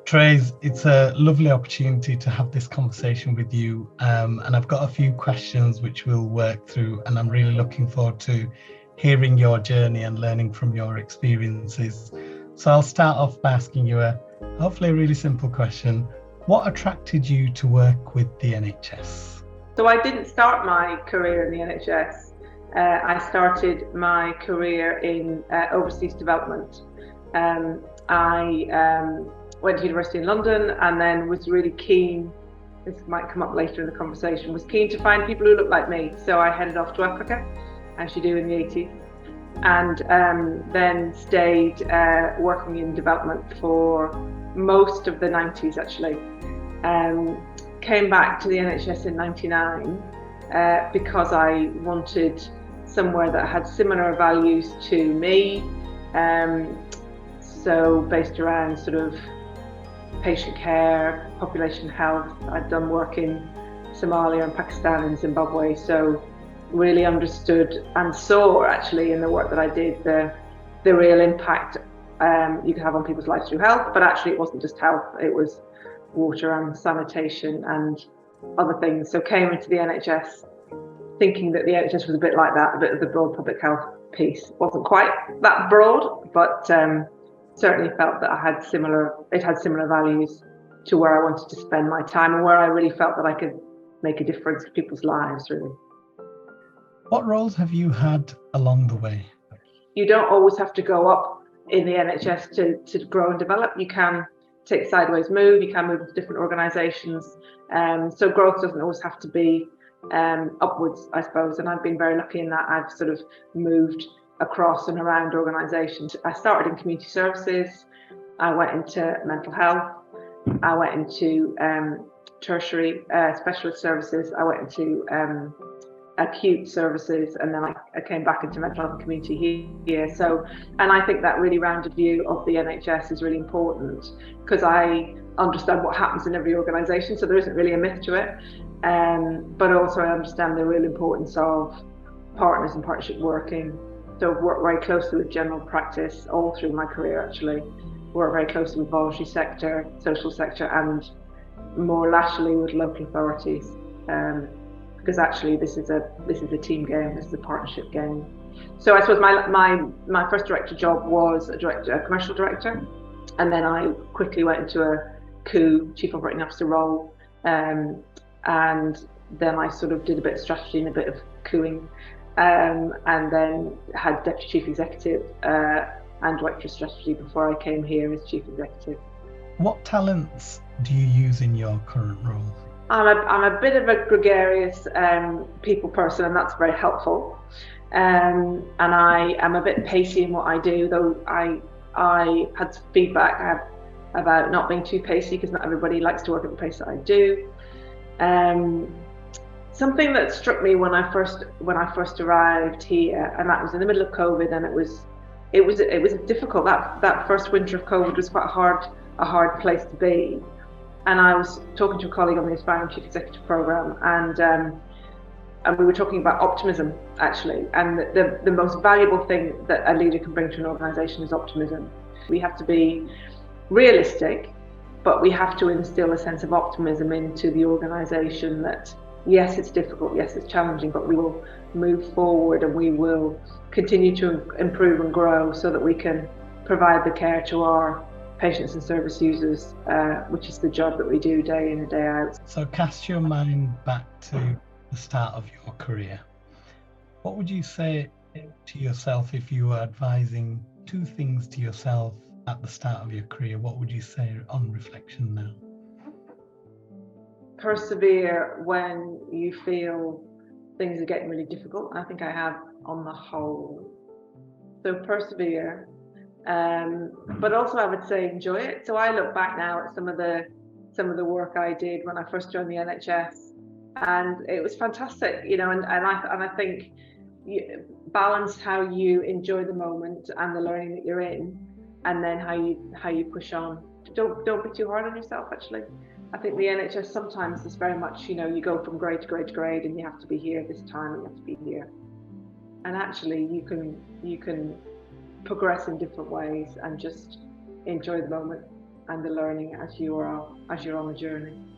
Therese, it's a lovely opportunity to have this conversation with you, and I've got a few questions which we'll work through, and I'm really looking forward to hearing your journey and learning from your experiences. So I'll start off by asking you hopefully a really simple question. What attracted you to work with the NHS? So I didn't start my career in the NHS. I started my career in overseas development. I went to university in London and then was really keen, this might come up later in the conversation, was keen to find people who looked like me. So I headed off to Africa, as you do in the 80s, and then stayed working in development for most of the 90s actually. Came back to the NHS in 99 because I wanted somewhere that had similar values to me, so based around sort of patient care, population health. I'd done work in Somalia and Pakistan and Zimbabwe, so really understood and saw actually in the work that I did the real impact you could have on people's lives through health. But actually it wasn't just health, it was water and sanitation and other things. So came into the NHS thinking that the NHS was a bit like that, a bit of the broad public health piece. Wasn't quite that broad, but certainly felt that it had similar values to where I wanted to spend my time and where I really felt that I could make a difference to people's lives, really. What roles have you had along the way? You don't always have to go up in the NHS to grow and develop. You can take a sideways move, you can move into different organisations. So growth doesn't always have to be upwards, I suppose. And I've been very lucky in that I've sort of moved across and around organisations. I started in community services, I went into mental health, I went into tertiary specialist services, I went into acute services, and then I came back into mental health and community here. So, and I think that really rounded view of the NHS is really important because I understand what happens in every organisation, so there isn't really a myth to it. But also I understand the real importance of partners and partnership working. So I've worked very closely with general practice all through my career actually. Worked very closely with voluntary sector, social sector, and more laterally with local authorities. Because actually this is a team game, this is a partnership game. So I suppose my first director job was a commercial director, and then I quickly went into a chief operating officer role, and then I sort of did a bit of strategy and a bit of cooing, and then had deputy chief executive and director of strategy before I came here as chief executive. What talents do you use in your current role? I'm a bit of a gregarious people person, and that's very helpful. And I am a bit pacey in what I do, though I had feedback about not being too pacey because not everybody likes to work at the pace that I do. Something that struck me when I first arrived here, and that was in the middle of COVID, and it was difficult. That first winter of COVID was quite a hard place to be. And I was talking to a colleague on the Aspiring Chief Executive Programme, and we were talking about optimism actually. And the most valuable thing that a leader can bring to an organisation is optimism. We have to be realistic, but we have to instill a sense of optimism into the organisation that yes, it's difficult, yes, it's challenging, but we will move forward and we will continue to improve and grow so that we can provide the care to our patients and service users, which is the job that we do day in and day out. So cast your mind back to the start of your career. What would you say to yourself if you were advising two things to yourself at the start of your career? What would you say on reflection now? Persevere when you feel things are getting really difficult. I think I have on the whole. So persevere. But also I would say enjoy it. So I look back now at some of the work I did when I first joined the NHS, and it was fantastic, and I think you balance how you enjoy the moment and the learning that you're in, and then how you push on. Don't be too hard on yourself actually. I think the NHS sometimes is very much, you go from grade to grade to grade, and you have to be here this time and you have to be here. And actually you can progress in different ways and just enjoy the moment and the learning as you're on the journey.